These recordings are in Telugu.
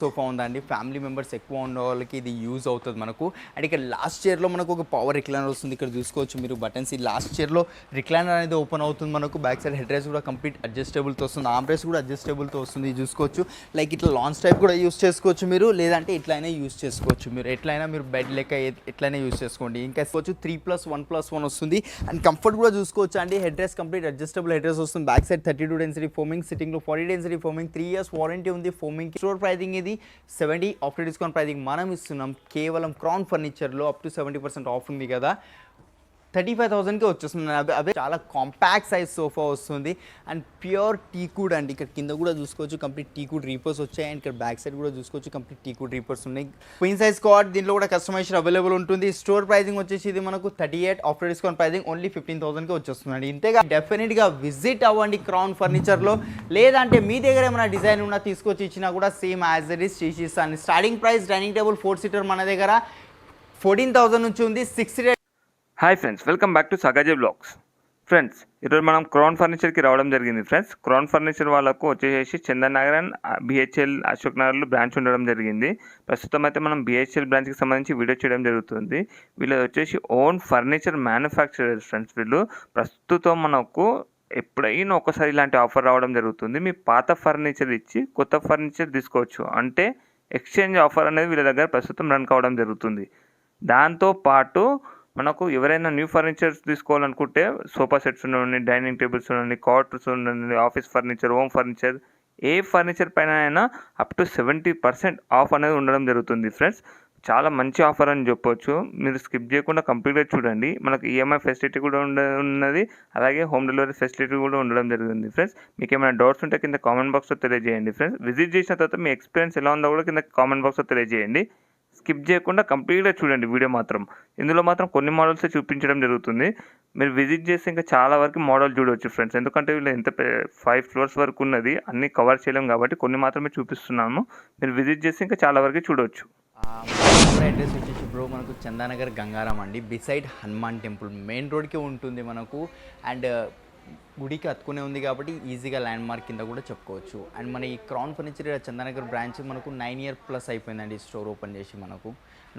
సోఫా ఉందండి. ఫ్యామిలీ మెంబర్స్ ఎక్కువ ఉన్న వాళ్ళకి ఇది యూజ్ అవుతుంది మనకు. అండ్ ఇక్కడ లాస్ట్ చైర్లో మనకు ఒక పవర్ రిక్లైనర్ వస్తుంది. ఇక్కడ చూసుకోవచ్చు మీరు బటన్స్. ఈ లాస్ట్ చైర్లో రిక్లైనర్ అనేది ఓపెన్ అవుతుంది మనకు. బ్యాక్ సైడ్ హెడ్ రైస్ కూడా కంప్లీట్ అడ్జస్టబుల్తో వస్తుంది. ఆర్మ్ రైస్ కూడా అడ్జస్టబుల్తో వస్తుంది. చూసుకోవచ్చు లైక్ ఇట్లా లాంచ్ టైప్ కూడా యూస్ చేసుకోవచ్చు మీరు, లేదంటే ఇట్లయినా యూస్ చేసుకోవచ్చు మీరు. ఎట్లయినా మీరు బెడ్ లెక్క ఎట్లయినా యూస్ చేసుకోండి. ఇంకా చూసుకోవచ్చు 3+1+1 వస్తుంది. అండ్ కంఫర్ట్ కూడా చూసుకోవచ్చు అండి. Head raise complete adjustable head raise వస్తుంది. బ్యాక్ సైడ్ 32 డెన్సిటీ ఫోమింగ్, సిట్టింగ్లో 40 డెన్సిటీ ఫోమింగ్, 3 years వారంటీ ఉంది ఫోమింగ్. స్టోర్ ప్రైజింగ్ ఇది 70 ఆఫ్టర్ డిస్కౌంట్ ప్రైజింగ్ మనం ఇస్తున్నాం కేవలం క్రౌన్ ఫర్నిచర్లో అప్ టు 70% ఆఫ్ ఉంది కదా, 35,000కి వచ్చేస్తుంది. అదే చాలా కాంపాక్ట్ సైజ్ సోఫా వస్తుంది. అండ్ ప్యూర్ టీకుడ్ అండి. ఇక్కడ కింద కూడా చూసుకోవచ్చు కంప్లీట్ టీకుడ్ రీపర్స్ వచ్చాయి. అండ్ ఇక్కడ బ్యాక్ సైడ్ కూడా చూసుకోవచ్చు కంప్లీట్ టీకుడ్ రీపర్స్ ఉన్నాయి. క్వీన్ సైజ్ కాట్ దీంట్లో కూడా కస్టమైజేషన్ అవైలబుల్ ఉంటుంది. స్టోర్ ప్రైజింగ్ వచ్చేసి ఇది మనకు 38 ఆఫ్టర్ డిస్కౌంట్ ప్రైజింగ్ ఓన్లీ 15,000కి వచ్చేస్తుందండి. ఇంతేగా డెఫినెట్గా విజిట్ అవ్వండి క్రౌన్ ఫర్నిచర్లో. లేదంటే మీ దగ్గర ఏమైనా డిజైన్ ఉన్నా తీసుకొచ్చి ఇచ్చినా కూడా సేమ్ యాజ్ ఇట్ ఈస్ చేసి ఇస్తాను. Starting price dining table 4 seater మన దగ్గర 14,000 నుంచి ఉంది. 6 hi friends, welcome back to సగాజే బ్లాగ్స్. ఫ్రెండ్స్, ఈరోజు మనం క్రౌన్ ఫర్నిచర్కి రావడం జరిగింది. ఫ్రెండ్స్, క్రౌన్ ఫర్నిచర్ వాళ్ళకు వచ్చేసి చందన్ నగర్ అండ్ బిహెచ్ఎల్ అశోక్ నగర్లో బ్రాంచ్ ఉండడం జరిగింది. ప్రస్తుతం అయితే మనం బిహెచ్ఎల్ బ్రాంచ్కి సంబంధించి వీడియో చేయడం జరుగుతుంది. వీళ్ళు వచ్చేసి ఓన్ ఫర్నిచర్ మ్యానుఫ్యాక్చరర్స్. ఫ్రెండ్స్, వీళ్ళు ప్రస్తుతం మనకు ఎప్పుడైనా ఒకసారి ఇలాంటి ఆఫర్ రావడం జరుగుతుంది. మీ పాత ఫర్నిచర్ ఇచ్చి కొత్త ఫర్నిచర్ తీసుకోవచ్చు. అంటే ఎక్స్చేంజ్ ఆఫర్ అనేది వీళ్ళ దగ్గర ప్రస్తుతం రన్ కావడం జరుగుతుంది. దాంతోపాటు మనకు ఎవరైనా న్యూ ఫర్నిచర్స్ తీసుకోవాలనుకుంటే సోఫా సెట్స్ ఉండండి, డైనింగ్ టేబుల్స్ ఉండండి, కాట్స్ ఉండండి, ఆఫీస్ ఫర్నిచర్, హోమ్ ఫర్నిచర్, ఏ ఫర్నిచర్ పైన అయినా అప్ టు 70% ఆఫ్ అనేది ఉండడం జరుగుతుంది. ఫ్రెండ్స్, చాలా మంచి ఆఫర్ అని చెప్పొచ్చు. మీరు స్కిప్ చేయకుండా కంప్లీట్గా చూడండి. మనకు ఈఎంఐ ఫెసిలిటీ కూడా ఉన్నది, అలాగే హోమ్ డెలివరీ ఫెసిలిటీ కూడా ఉండడం జరుగుతుంది. ఫ్రెండ్స్, మీకు ఏమైనా డౌట్స్ ఉంటే కింద కామెంట్ బాక్స్లో తెలియజేయండి. ఫ్రెండ్స్, విజిట్ చేసిన తర్వాత మీ ఎక్స్పీరియన్స్ ఎలా ఉందో కూడా కింద కామెంట్ బాక్స్లో తెలియజేయండి. స్కిప్ చేయకుండా కంప్లీట్గా చూడండి వీడియో మాత్రం. ఇందులో మాత్రం కొన్ని మోడల్స్ చూపించడం జరుగుతుంది. మీరు విజిట్ చేస్తే ఇంకా చాలా వరకు మోడల్ చూడవచ్చు ఫ్రెండ్స్. ఎందుకంటే వీళ్ళు ఎంత 5 floors వరకు ఉన్నది, అన్నీ కవర్ చేయలేం కాబట్టి కొన్ని మాత్రమే చూపిస్తున్నాము. మీరు విజిట్ చేస్తే ఇంకా చాలా వరకు చూడవచ్చు. అడ్రస్ వచ్చేసి బ్రో మనకు చందానగర్ గంగారాం అండి, బిసైడ్ హనుమాన్ టెంపుల్ మెయిన్ రోడ్కి ఉంటుంది మనకు. అండ్ గుడికి అతుకునే ఉంది కాబట్టి ఈజీగా ల్యాండ్ మార్క్ కింద కూడా చెప్పుకోవచ్చు. అండ్ మన ఈ క్రౌన్ ఫర్నిచర్ చందానగర్ బ్రాంచ్ మనకు 9 years+ అయిపోయిందండి స్టోర్ ఓపెన్ చేసి మనకు.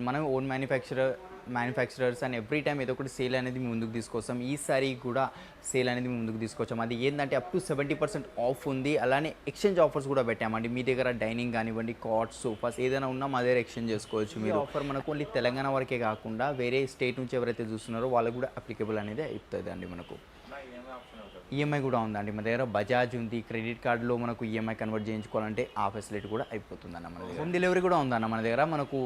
మనం own manufacturers and every time ఏదో ఒకటి సేల్ అనేది ముందుకు తీసుకొస్తాం. ఈసారి కూడా సేల్ అనేది ముందుకు తీసుకొచ్చాం. అది ఏంటంటే అప్ టు 70% ఆఫ్ ఉంది. అలానే ఎక్స్చేంజ్ ఆఫర్స్ కూడా పెట్టామండి. మీ దగ్గర డైనింగ్ కానివ్వండి, కాట్స్, సోఫాస్ ఏదైనా ఉన్నా మా దగ్గర ఎక్స్చేంజ్ చేసుకోవచ్చు. మీరు ఆఫర్ మనకు ఓన్లీ తెలంగాణ వరకే కాకుండా వేరే స్టేట్ నుంచి ఎవరైతే చూస్తున్నారో వాళ్ళకు కూడా అప్లికబుల్ అనేది అవుతుంది అండి. మనకు ఈఎంఐ కూడా ఉందండి మన దగ్గర. బజాజ్ ఉంది, క్రెడిట్ కార్డులో మనకు ఈఎంఐ కన్వర్ట్ చేయించుకోవాలంటే ఆ ఫెసిలిటీ కూడా అయిపోతుందన్న మన దగ్గర. హోమ్ డెలివరీ కూడా ఉందన్న మన దగ్గర. మనకు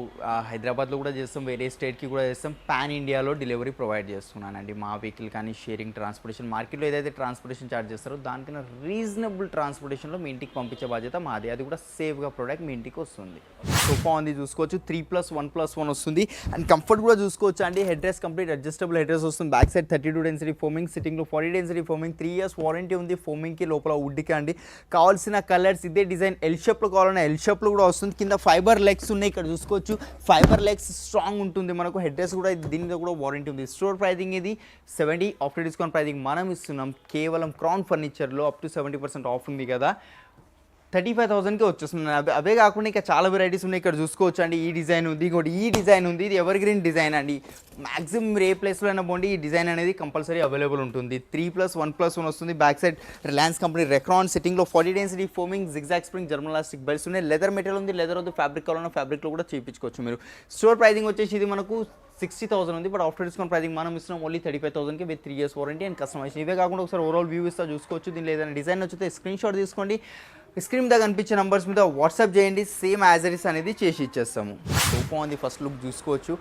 హైదరాబాద్లో కూడా చేస్తాం, వేరే స్టేట్కి కూడా చేస్తాం. పాన్ ఇండియాలో డెలివరీ ప్రొవైడ్ చేస్తున్నానండి. మా వెహికల్ కానీ షేరింగ్ ట్రాన్స్పోర్టేషన్, మార్కెట్లో ఏదైతే ట్రాన్స్పోర్టేషన్ ఛార్జ్ చేస్తారో దానికన్నా రీజనబుల్ ట్రాన్స్పోర్టేషన్లో మీ ఇంటికి పంపించే బాధ్యత మాది. అది కూడా సేఫ్గా ప్రోడక్ట్ మీ ఇంటికి వస్తుంది. సోఫా ఉంది చూసుకోవచ్చు, 3+1+1 వస్తుంది. అండ్ కంఫర్ట్ కూడా చూసుకోవచ్చు అండి. Head raise complete adjustable head raise వస్తుంది. బ్యాక్ సైడ్ 32 డెన్సిటీ ఫోమింగ్, సిట్టింగ్లో 40 డెన్సిటీ ఫోమింగ్, 3 years వారంటీ ఉంది ఫోమింగ్కి, లోపల వుడ్కి అండి. కావాల్సిన కలర్స్ ఇదే డిజైన్ ఎల్ షేప్లో కావాలన్నా ఎల్ షేప్లో కూడా వస్తుంది. కింద ఫైబర్ లెగ్స్ ఉన్నాయి, ఇక్కడ చూసుకోవచ్చు ఫైబర్ లెగ్స్ స్ట్రాంగ్ ఉంటుంది మనకు. హెడ్ రైస్ కూడా దీని మీద కూడా వారంటీ ఉంది. స్టోర్ ప్రైజింగ్ ఇది 70 ఆఫ్టర్ డిస్కౌంట్ ప్రైజింగ్ మనం ఇస్తున్నాం కేవలం క్రౌన్ ఫర్నిచర్లో అప్ టు 70% ఆఫ్ ఉంది కదా, 35,000కి వచ్చేస్తుంది. అవే కాకుండా ఇంకా చాలా వెరైటీస్ ఉన్నాయి. ఇక్కడ చూసుకోవచ్చు అండి. ఈ డిజైన్ ఉంది, ఇంకోటి ఈ డిజైన్ ఉంది. ఇది ఎవర్ గ్రీన్ డిజైన్ అండి. మ్యాక్సిమం మీరు ఏ ప్లేస్లో అయినా పోండి ఈ డిజైన్ అనేది కంపల్సరీ అవైలబుల్ ఉంటుంది. 3+1+1 వస్తుంది. Back side Reliance company Recron, సిట్టింగ్లో 40 density foaming, zigzag spring, German elastic belts ఉన్నాయి. లెదర్ మెటీరియల్ ఉంది. లెదర్ వద్దు ఫ్యాబ్రిక్ కావాలన్నా ఫ్యాబ్రిక్లో కూడా చేయించుకోవచ్చు మీరు. స్టోర్ ప్రైజింగ్ వచ్చేసి ఇది మనకు 60,000 ఉంది. బట్ ఆఫ్టర్ డిస్కౌంట్ ప్రైజింగ్ మనం ఇస్తున్నాం ఓన్లీ 35,000కి with 3 years warranty and customization. ఇవే కాకుండా ఒకసారి ఓవరాల్ వ్యూ ఇస్తా చూసుకోవచ్చు. దీనిలో ఏదైనా డిజైన్ వచ్చితే స్క్రీన్ షాట్ తీసుకోండి. స్క్రీన్ మీద కనిపించే నంబర్స్ మీద వాట్సాప్ చేయండి. సేమ్ యాజరీస్ అనేది చేసి ఇచ్చేస్తాము. సోఫా ఉంది, ఫస్ట్ లుక్ చూసుకోవచ్చు.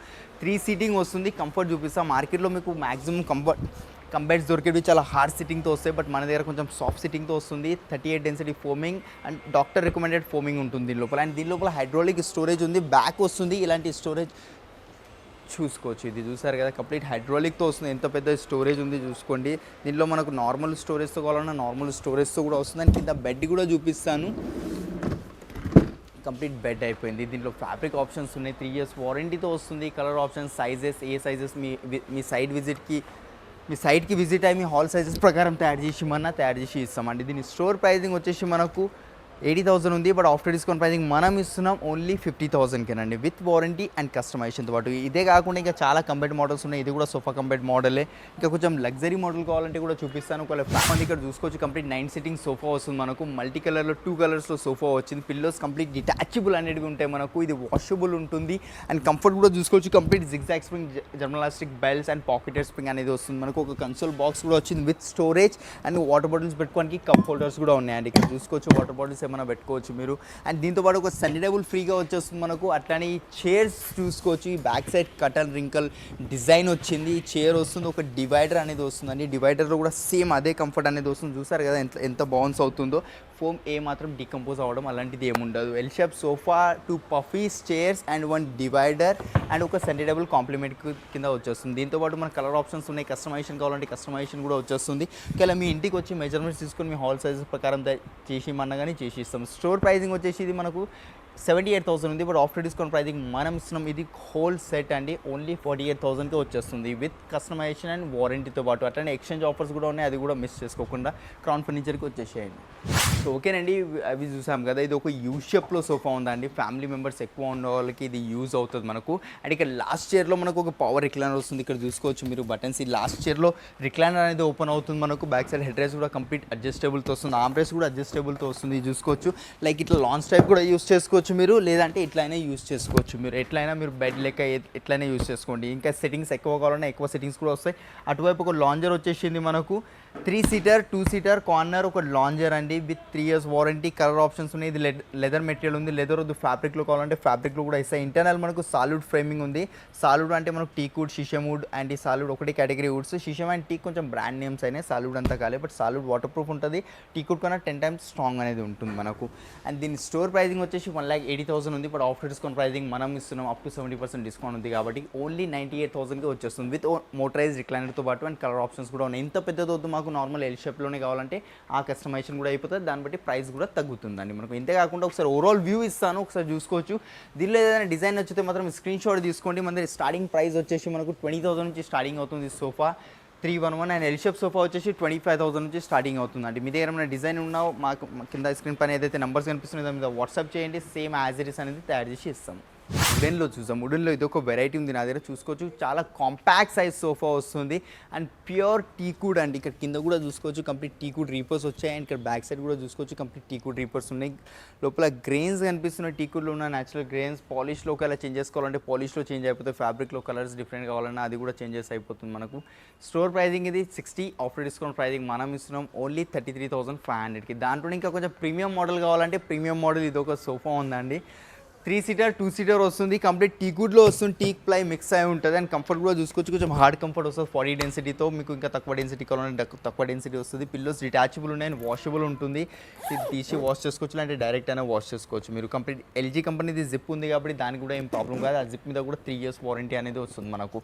3 seating వస్తుంది. కంఫర్ట్ చూపిస్తాం. మార్కెట్లో మీకు మ్యాక్సిమం కంఫర్ట్స్ దొరికేవి చాలా హార్డ్ సిట్టింగ్తో వస్తాయి. బట్ మన దగ్గర కొంచెం సాఫ్ట్ సిట్టింగ్తో వస్తుంది. 38 density foaming and doctor recommended foaming ఉంటుంది దీని లోపల. అండ్ దీని లోపల హైడ్రాలిక్ స్టోరేజ్ ఉంది. బ్యాక్ వస్తుంది. ఇలాంటి స్టోరేజ్ చూసుకోవచ్చు. ఇది చూసారు కదా, కంప్లీట్ హైడ్రాలిక్తో వస్తుంది. ఎంత పెద్ద స్టోరేజ్ ఉంది చూసుకోండి. దీనిలో మనకు నార్మల్ స్టోరేజ్తో కావాలన్నా నార్మల్ స్టోరేజ్తో కూడా వస్తుంది. అండ్ కింద బెడ్ కూడా చూపిస్తాను. కంప్లీట్ బెడ్ అయిపోయింది. దీంట్లో ఫ్యాబ్రిక్ ఆప్షన్స్ ఉన్నాయి. 3 years వారంటీతో వస్తుంది. కలర్ ఆప్షన్స్, సైజెస్, ఏ సైజెస్ మీ సైట్కి విజిట్ అయ్యి మీ హాల్ సైజెస్ ప్రకారం తయారు చేసి తయారు చేసి ఇస్తామండి. దీని స్టోర్ ప్రైజింగ్ వచ్చేసి మనకు 80,000 ఉంది, బట్ ఆఫ్టర్ డిస్కౌంట్ ప్రైజింగ్ మనం ఇస్తున్నాం ఓన్లీ 50,000కేనండి విత్ వారంటీ అండ్ కస్టమైజేషన్తో పాటు. ఇదే కాకుండా ఇంకా చాలా కంపెనీ మోడల్స్ ఉన్నాయి. ఇది కూడా సోఫా కంపెనీ మోడలే. ఇంకా కొంచెం లగ్జరీ మోడల్ కావాలంటే కూడా చూపిస్తాను. ఒకవేళ మంది ఇక్కడ చూసుకోవచ్చు, కంప్లీట్ 9 సిట్టింగ్ సోఫా వస్తుంది మనకు. మల్టీ కలర్లో 2 కలర్స్లో సోఫా వచ్చింది. పిల్లోస్ కంప్లీట్ డిటాచబుల్ అనేవి ఉంటాయి మనకు. ఇది వాషబుల్ ఉంటుంది అండ్ కంఫర్ట్ కూడా చూసుకోవచ్చు. Complete zigzag spring, German elastic belts and pocketed spring అనేది వస్తుంది మనకు. ఒక కన్సోల్ బాక్స్ కూడా వచ్చింది with storage and water bottles పెట్టుకోవడానికి కప్ హోల్డర్స్ కూడా ఉన్నాయండి. ఇక్కడ చూసుకోవచ్చు వాటర్ బాటిల్స్ ఏమైనా పెట్టుకోవచ్చు మీరు. అండ్ దీంతోపాటు ఒక సన్నీ టేబుల్ ఫ్రీగా వచ్చేస్తుంది మనకు. అట్లానే ఈ చైర్స్ చూసుకోవచ్చు. ఈ బ్యాక్ సైడ్ కటన్ రింకల్ డిజైన్ వచ్చింది. ఈ చైర్ వస్తుంది, ఒక డివైడర్ అనేది వస్తుందండి. డివైడర్లో కూడా సేమ్ అదే కంఫర్ట్ అనేది వస్తుంది. చూసారు కదా ఎంత బౌన్స్ అవుతుందో. ఫోమ్ ఏ మాత్రం డికంపోజ్ అవ్వడం అలాంటిది ఏముండదు. L shape sofa, 2 puffies chairs and 1 divider and ఒక సన్నీ టేబుల్ కాంప్లిమెంట్ కింద వచ్చేస్తుంది. దీంతోపాటు మన కలర్ ఆప్షన్స్ ఉన్నాయి. కస్టమైజేషన్ కావాలంటే కస్టమైజేషన్ కూడా వచ్చేస్తుంది. ఇలా మీ ఇంటికి వచ్చి మెజర్మెంట్స్ తీసుకొని మీ హాల్ సైజ్ ప్రకారం చేసి ఇమ్మన్నా కానీ చేసి ఇస్తాం. స్టోర్ ప్రైజింగ్ వచ్చేసి ఇది మనకు 78,000 ఉంది, బట్ ఆఫ్టర్ డిస్కౌంట్ ప్రైజింగ్ మనం ఇస్తున్నాం ఇది హోల్ సెట్ అండి ఓన్లీ 48,000కే వచ్చేస్తుంది విత్ కస్టమైజేషన్ అండ్ వారంటీతో పాటు. అట్లనే ఎక్స్చేంజ్ ఆఫర్స్ కూడా ఉన్నాయి, అది కూడా మిస్ చేసుకోకుండా క్రౌన్ ఫర్నిచర్కి వచ్చేసేయండి. సో ఓకేనండి, అవి చూసాం కదా. ఇది ఒక యూ షేప్లో సోఫా ఉందండి. ఫ్యామిలీ మెంబర్స్ ఎక్కువ ఉన్న వాళ్ళకి ఇది యూజ్ అవుతుంది మనకు. అండ్ ఇక్కడ లాస్ట్ చైర్లో మనకు ఒక పవర్ రిక్లైనర్ వస్తుంది. ఇక్కడ చూసుకోవచ్చు మీరు బటన్స్. ఈ లాస్ట్ చైర్లో రిక్లైనర్ అనేది ఓపెన్ అవుతుంది మనకు. బ్యాక్ సైడ్ హెడ్ రైస్ కూడా కంప్లీట్ అడ్జస్టబుల్తో వస్తుంది. ఆర్మ్ రైస్ కూడా అడ్జస్టబుల్తో వస్తుంది. చూసుకోవచ్చు లైక్ ఇట్లా లాంచ్ టైప్ కూడా యూస్ చేసుకోవచ్చు మీరు, లేదంటే ఇట్లయినా యూస్ చేసుకోవచ్చు మీరు. ఎట్లయినా మీరు బెడ్ లెక్క ఎట్లయినా యూస్ చేసుకోండి. ఇంకా సెట్టింగ్స్ ఎక్కువ కావాలన్నా ఎక్కువ సెట్టింగ్స్ కూడా వస్తాయి. అటువైపు ఒక లాంజర్ వచ్చేసింది మనకు. 3 సీటర్ 2 సీటర్ కార్నర్ ఒక లాంజర్ అండి with 3 years warranty. Colour options ఉన్నాయి. ఇది లెదర్ మెటీరియల్ ఉంది. లెదర్ వద్దు ఫ్యాబ్రిక్లో కావాలంటే ఫ్యాబ్రిక్లో కూడా ఇస్తాయి. ఇంటర్నల్ మనకు సాలిడ్ ఫ్రేమింగ్ ఉంది. సాలిడ్ అంటే మనకు టీక్ వుడ్, షిషమ్ వుడ్ అండ్ ఈ సాలిడ్ ఒకటి కేటగిరీ వుడ్స్. షిషమ్ అండ్ టీక్ కొంచెం బ్రాండ్ నేమ్స్ అయినాయి, సాలిడ్ అంతా కాలే. బట్ సాలిడ్ వాటర్ ప్రూఫ్ ఉంటుంది. టీక్ వుడ్ కన్నా 10 times స్ట్రాంగ్ అనేది ఉంటుంది మనకు. అండ్ దీని స్టోర్ ప్రైజింగ్ వచ్చేసి 1,80,000 ఉంది, బట్ ఆఫ్టర్ డిస్కౌంట్ ప్రైజింగ్ మనం ఇస్తున్నాం అప్ టు 70% డిస్కౌంట్ ఉంది కాబట్టి ఓన్లీ 98,000కి వచ్చేస్తుంది విత్ మోటరైజ్ రిక్లైనర్తో పాటు. అండ్ కలర్ ఆప్షన్స్ కూడా ఉన్నాయి. ఇంత పెద్దది వద్దు మాకు, నార్మల్ ఎల్ షేప్లోనే కావాలంటే ఆ కస్టమైజేషన్ కూడా అయిపోతుంది. దాన్ని బట్టి ప్రైస్ కూడా తగ్గుతుందండి మనకు. ఇంతే కాకుండా ఒకసారి ఓవరాల్ వ్యూ ఇస్తాను, ఒకసారి చూసుకోవచ్చు. దీనిలో ఏదైనా డిజైన్ నచ్చితే మాత్రం స్క్రీన్ షాట్ తీసుకోండి. మన స్టార్టింగ్ ప్రైస్ వచ్చేసి మనకు 20,000 నుంచి స్టార్టింగ్ అవుతుంది sofa 311. And L shape sofa వచ్చేసి 25,000 నుంచి స్టార్టింగ్ అవుతుందండి. మీ దగ్గర ఏమైనా డిజైన్ ఉన్నా మాకు కింద స్క్రీన్ పైన ఏదైతే నెంబర్స్ కనిపిస్తున్నాయో దాని మీద వాట్సాప్ చేయండి. సేమ్ యాజ్ ఇట్ ఇస్ అనేది తయారు చేసి ఇస్తాం. వుడెన్లో చూసాం. వుడెన్లో ఇది ఒక వెరైటీ ఉంది నా దగ్గర, చూసుకోవచ్చు. చాలా కాంపాక్ట్ సైజ్ సోఫా వస్తుంది అండ్ ప్యూర్ టీకుడ్ అండి. ఇక్కడ కింద కూడా చూసుకోవచ్చు కంప్లీట్ టీకుడ్ రీపర్స్ వచ్చాయి. అండ్ ఇక్కడ బ్యాక్ సైడ్ కూడా చూసుకోవచ్చు కంప్లీట్ టీకుడ్ రీపర్స్ ఉన్నాయి. లోపల గ్రెయిన్స్ కనిపిస్తున్నాయి. టీకుడ్లో ఉన్న న్యాచురల్ గ్రెయిన్స్. పాలిష్లో ఒకవేళ చేంజ్ చేసుకోవాలంటే పాలిష్లో చేంజ్ అయిపోతుంది. ఫ్యాబ్రిక్లో కలర్స్ డిఫరెంట్ కావాలన్నా అది కూడా చేంజెస్ అయిపోతుంది మనకు. స్టోర్ ప్రైజింగ్ ఇది 60, ఆఫ్టర్ డిస్కౌంట్ ప్రైజింగ్ మనం ఇస్తున్నాం ఓన్లీ 33,500కి. దాంట్లో ఇంకా కొంచెం ప్రీమియం మోడల్ కావాలంటే ప్రీమియం మోడల్ ఇది ఒక సోఫా ఉందండి. 3 సీటర్ 2 సీటర్ వస్తుంది. కంప్లీట్ టీకుడ్లో వస్తుంది. టీక్ ప్లై మిక్స్ అయి ఉంటుంది. అండ్ కంఫర్ట్ కూడా చూసుకోవచ్చు. కొంచెం హార్డ్ కంఫర్ట్ వస్తుంది 40 డెన్సిటీతో. మీకు ఇంకా తక్కువ డెన్సిటీ కావాలంటే తక్కువ డెన్సిటీ వస్తుంది. పిల్లోస్ డిటాచబుల్ ఉన్నాయి అండ్ వాషబుల్ ఉంటుంది. ఇది తీసి వాష్ చేసుకోవచ్చు, అంటే డైరెక్ట్ అయినా వాష్ చేసుకోవచ్చు మీరు. కంప్లీట్ ఎల్జీ కంపెనీది జిప్ ఉంది కాబట్టి దానికి కూడా ఏం ప్రాబ్లం కాదు. ఆ జిప్ మీద కూడా 3 years వారంటీ అనేది వస్తుంది మనకు.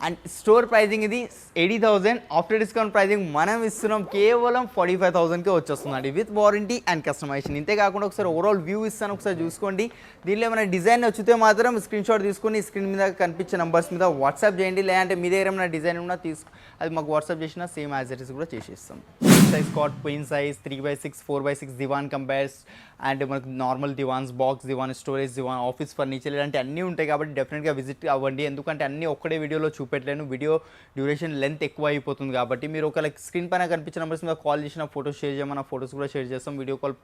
అండ్ స్టోర్ ప్రైజింగ్ ఇది 80,000, ఆఫ్టర్ డిస్కౌంట్ ప్రైజింగ్ మనం ఇస్తున్నాం కేవలం 45,000కే వచ్చేస్తుందండి విత్ వారంటీ అండ్ కస్టమైజేషన్. ఇంతే కాకుండా ఒకసారి ఓవరాల్ వ్యూ ఇస్తాను, ఒకసారి చూసుకోండి. దీనిలో ఏమైనా డిజైన్ నచ్చితే మాత్రం స్క్రీన్ షాట్ తీసుకొని స్క్రీన్ మీద కనిపించే నెంబర్స్ మీద వాట్సాప్ చేయండి. లేదంటే మీ దగ్గర ఏమైనా డిజైన్ ఉన్నా అది మాకు వాట్సాప్ చేసినా సేమ్ యాజ్ ఇట్ ఇస్ కూడా చేసేస్తాం. Size cot, queen size, 3x6, 4x6 దివాన్ కంపేర్స్ అండ్ మనకు నార్మల్ దివాన్స్, బాక్స్ దివాన్, స్టోరేజ్ దివాన్, ఆఫీస్ ఫర్నిచర్ ఇలాంటి అన్నీ ఉంటాయి కాబట్టి డెఫినెట్గా విజిట్ అవ్వండి. ఎందుకంటే అన్నీ ఒక్కడే వీడియోలో చూపెట్టలేను, వీడియో డ్యూరేషన్ లెంత్ ఎక్కువ అయిపోతుంది కాబట్టి. మీరు ఒకవేళ స్క్రీన్ పైన కనిపించిన నెంబర్స్ మీద కాల్ చేసిన ఫోటోస్ షేర్ చేయమన్నా ఫోటోస్ కూడా షేర్ చేస్తాం. వీడియో కాల్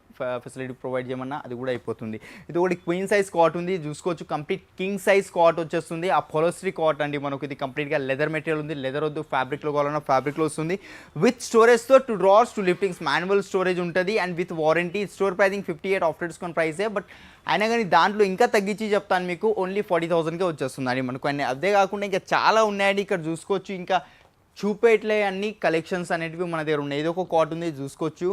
ఫెసిలిటీ ప్రొవైడ్ చేయమన్నా అది కూడా అయిపోతుంది. ఇది ఒకటి క్వీన్ సైజ్ కాట్ ఉంది, చూసుకోవచ్చు. కంప్లీట్ కింగ్ సైజ్ కాట్ వచ్చేస్తుంది. ఆ పొలోస్ట్రీ కాట్ అండి మనకు. ఇది కంప్లీట్గా లెదర్ మెటీరియల్ ఉంది. లెదర్ వద్దు ఫ్యాబ్రిక్లో కావాలన్నా ఫ్యాబ్రిక్లో వస్తుంది. విత్ స్టోరేజ్తో 2 drawers 2 liftings, మాన్యువల్ స్టోరేజ్ ఉంటుంది and with warranty. Store pricing 58, after discount ప్రైసే. బట్ అయినా కానీ దాంట్లో ఇంకా తగ్గించి చెప్తాను మీకు, ఓన్లీ 40,000కే వచ్చేస్తుంది అండి మనకు. అన్నీ అదే కాకుండా ఇంకా చాలా ఉన్నాయండి ఇక్కడ చూసుకోవచ్చు. ఇంకా చూపేట్లే అన్ని కలెక్షన్స్ అనేటివి మన దగ్గర ఉన్నాయి. ఇది ఒక కాట్ ఉంది చూసుకోవచ్చు.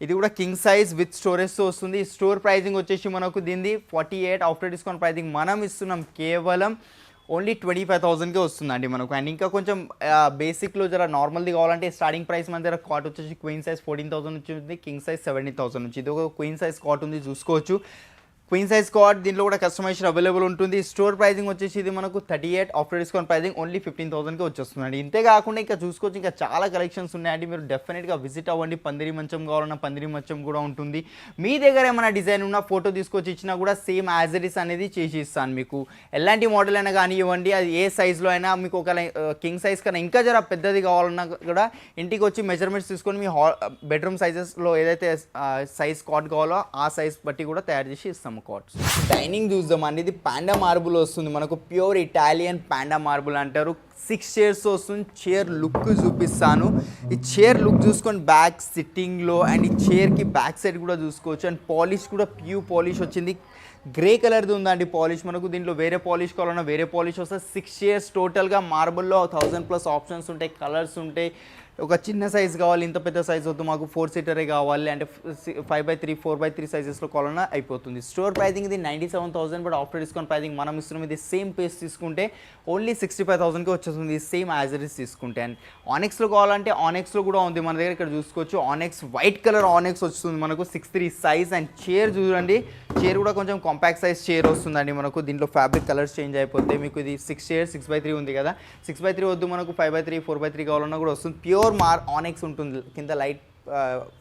ఇది కూడా కింగ్ సైజ్ విత్ స్టోరేజ్తో వస్తుంది. స్టోర్ ప్రైజింగ్ వచ్చేసి మనకు దీనిది 48, ఆఫ్టర్ డిస్కౌంట్ ప్రైజింగ్ మనం ఇస్తున్నాం కేవలం ఓన్లీ 25,000కే వస్తుందండి మనకు. అండ్ ఇంకా కొంచెం బేసిక్లో జర నార్మల్ది కావాలంటే స్టార్టింగ్ ప్రైస్ మన దగ్గర కాట్ వచ్చేసి క్వీన్ సైజ్ 14,000 నుంచి ఉంది, కింగ్ సైజ్ 17,000 నుంచి. ఇది ఒక క్వీన్ సైజ్ కాట్ ఉంది చూసుకోవచ్చు. క్వీన్ సైజ్ కాట్, దీంట్లో కూడా కస్టమైజేషన్ అవైలబుల్ ఉంటుంది. స్టోర్ ప్రైజింగ్ వచ్చేసి ఇది మనకు 38, ఆఫ్టర్ డిస్కౌంట్ ప్రైజింగ్ ఓన్లీ 15,000కి వచ్చేస్తుందండి. ఇంతే కాకుండా ఇంకా చూసుకోవచ్చు, ఇంకా చాలా కలెక్షన్స్ ఉన్నాయండి. మీరు డెఫినెట్గా విజిట్ అవ్వండి. పందిరి మంచం కావాలన్నా పందిరి మంచం కూడా ఉంటుంది. మీ దగ్గర ఏమైనా డిజైన్ ఉన్న ఫోటో తీసుకొచ్చి ఇచ్చినా కూడా సేమ్ యాజ్ ఇట్ ఈస్ అనేది చేసి ఇస్తాను మీకు. ఎలాంటి మోడల్ అయినా కానివ్వండి, అది ఏ సైజులో అయినా మీకు ఒక కింగ్ సైజ్ కన్నా ఇంకా జర పెద్దది కావాలన్నా కూడా ఇంటికి వచ్చి మెజర్మెంట్స్ తీసుకొని మీ బెడ్రూమ్ సైజెస్లో ఏదైతే సైజ్ కాట్ కావాలో ఆ సైజ్ బట్టి కూడా తయారు చేసి ఇస్తాము. కాట్స్ డైనింగ్ చూద్దామండి. ఇది పాండా మార్బుల్ వస్తుంది మనకు, ప్యూర్ ఇటాలియన్ పాండా మార్బుల్ అంటారు. 6 చైర్స్ వస్తుంది. చైర్ లుక్ చూపిస్తాను. ఈ చైర్ లుక్ చూసుకొని బ్యాక్ సిట్టింగ్లో అండ్ ఈ చైర్కి బ్యాక్ సైడ్ కూడా చూసుకోవచ్చు. అండ్ పాలిష్ కూడా ప్యూర్ పాలిష్ వచ్చింది. గ్రే కలర్ది ఉందండి పాలిష్ మనకు. దీంట్లో వేరే పాలిష్ కావాలన్నా వేరే పాలిష్ వస్తుంది. 6 చైర్స్ టోటల్గా మార్బుల్లో 1000+ ఆప్షన్స్ ఉంటాయి, కలర్స్ ఉంటాయి. ఒక చిన్న సైజ్ కావాలి, ఇంత పెద్ద సైజ్ వద్దు మాకు 4 సీటరే కావాలి అంటే 5x3, 4x3 సైజెస్లో కావాలన్నా అయిపోతుంది. స్టోర్ ప్రైజింగ్ ఇది 97,000, బట్ ఆఫ్టర్ డిస్కౌంట్ ప్రైజింగ్ మనం ఇస్తున్నాం. ఇది సేమ్ పేస్ తీసుకుంటే ఓన్లీ 65,000కి వచ్చేస్తుంది, సేమ్ యాజ్ ఇట్ ఈస్ తీసుకుంటే. అండ్ ఆనెక్స్లో కావాలంటే ఆనెక్స్లో కూడా ఉంది మన దగ్గర, ఇక్కడ చూసుకోవచ్చు. ఆనెక్స్ వైట్ కలర్ ఆనెక్స్ వస్తుంది మనకు, 6'3" సైజ్. అండ్ చైర్ చూడండి, చైర్ కూడా కొంచెం కాంపాక్ట్ సైజ్ చైర్ వస్తుందండి మనకు. దీంట్లో ఫ్యాబ్రిక్ కలర్స్ చేంజ్ అయిపోతాయి మీకు. ఇది 6 చైర్ 6x3 ఉంది కదా, 6x3 వద్దు మనకు 5x3, 4x3 కావాలన్నా కూడా వస్తుంది. ప్యూర్ ఆనెక్స్ ఉంటుంది. కింద లైట్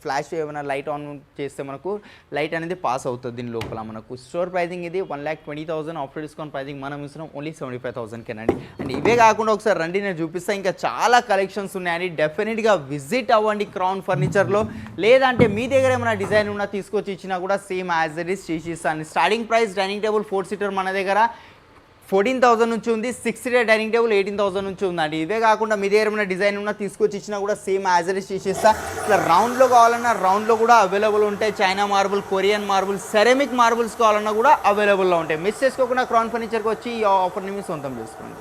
ఫ్లాష్ ఏమైనా లైట్ ఆన్ చేస్తే మనకు లైట్ అనేది పాస్ అవుతుంది దీని లోపల మనకు. స్టోర్ ప్రైజింగ్ ఇది 1,20,000, ఆఫ్టర్ డిస్కౌంట్ ప్రైజింగ్ మనం ఇస్తున్నాం ఓన్లీ 75,000కేనండి. అండ్ ఇవే కాకుండా ఒకసారి రండి నేను చూపిస్తాను, ఇంకా చాలా కలెక్షన్స్ ఉన్నాయండి. డెఫినెట్గా విజిట్ అవ్వండి క్రౌన్ ఫర్నిచర్లో. లేదంటే మీ దగ్గర ఏమైనా డిజైన్ ఉన్నా తీసుకొచ్చి ఇచ్చినా కూడా సేమ్ యాజ్ ఇట్ ఈస్ చేసి ఇస్తాను. Starting price dining table 4 seater మన దగ్గర 14,000 నుంచి ఉంది. 6 సీటర్ డైనింగ్ టేబుల్ 18,000 నుంచి ఉందండి. ఇవే కాకుండా మీ దగ్గర ఏమైనా డిజైన్ ఉన్నా తీసుకొచ్చి ఇచ్చినా కూడా సేమ్ యాజ్ ఇట్ ఈస్ చేసేస్తా. ఇట్లా రౌండ్లో కావాలన్నా రౌండ్లో కూడా అవైలబుల్ ఉంటాయి. China marble, Korean marble, ceramic marbles కావాలన్నా కూడా అవైలబుల్లో ఉంటాయి. మిస్ చేసుకోకుండా క్రౌన్ ఫర్నిచర్కి వచ్చి ఈ ఆఫర్ని మీ సొంతం చేసుకోండి.